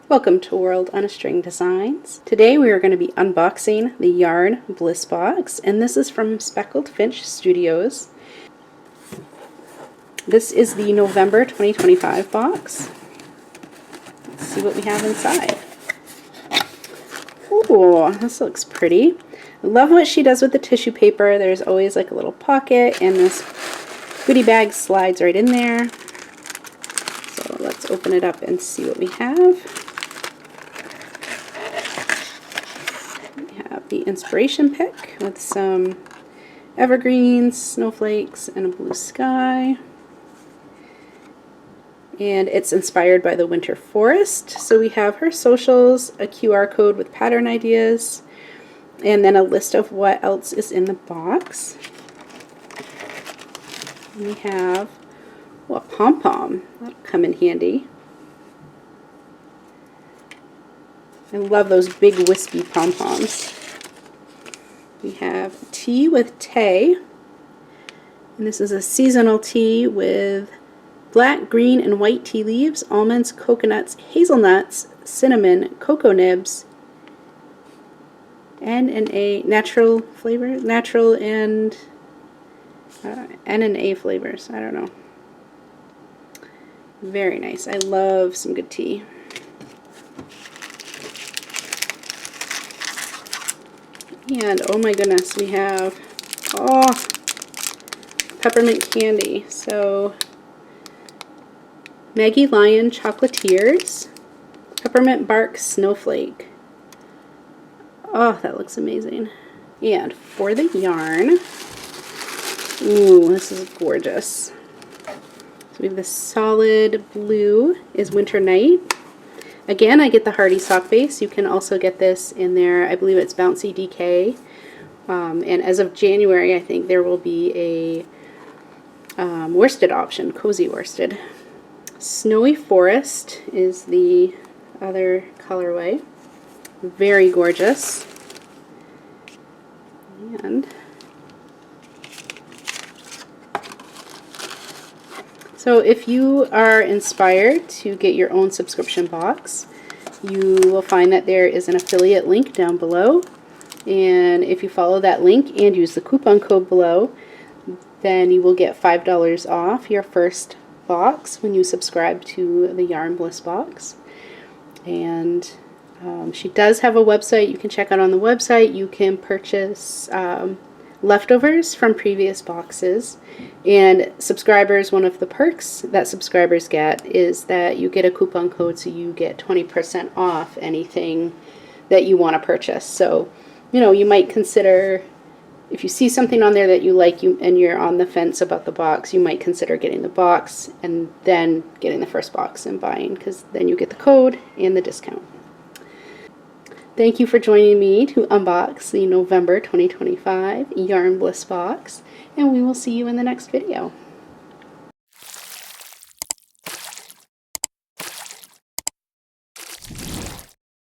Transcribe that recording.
Welcome to World on a String Designs. Today we are going to be unboxing the Yarn Bliss box, and this is from Speckled Finch Studios. This is the November 2025 box. Let's see what we have inside. Ooh, this looks pretty. I love what she does with the tissue paper. There's always like a little pocket, and this goodie bag slides right in there. So let's open it up and see what we have. The inspiration pick with some evergreens, snowflakes, and a blue sky. And it's inspired by the winter forest. So we have her socials, a QR code with pattern ideas, and then a list of what else is in the box. We have a pom-pom. That'll come in handy. I love those big wispy pom-poms. We have tea with Tay, and this is a seasonal tea with black, green, and white tea leaves, almonds, coconuts, hazelnuts, cinnamon, cocoa nibs, and a natural flavor, natural and N&A flavors. I don't know. Very nice. I love some good tea. And oh my goodness, we have peppermint candy. So Maggie Lion Chocolatiers, peppermint bark snowflake. Oh, that looks amazing. And for the yarn, ooh, this is gorgeous. So we have the solid blue is Winter Night. Again, I get the Hardy sock base. You can also get this in there. I believe it's Bouncy DK. And as of January, I think there will be a worsted option, cozy worsted. Snowy Forest is the other colorway. Very gorgeous. And so if you are inspired to get your own subscription box, you will find that there is an affiliate link down below. And if you follow that link and use the coupon code below, then you will get $5 off your first box when you subscribe to the Yarn Bliss box. And she does have a website you can check out on the website. You can purchase leftovers from previous boxes, and subscribers, one of the perks that subscribers get is that you get a coupon code, so you get 20% off anything that you want to purchase. So you might consider, if you see something on there that you like, and you're on the fence about the box, you might consider getting the box and then getting the first box and buying, because then you get the code and the discount. Thank you for joining me to unbox the November 2025 Yarn Bliss box, and we will see you in the next video.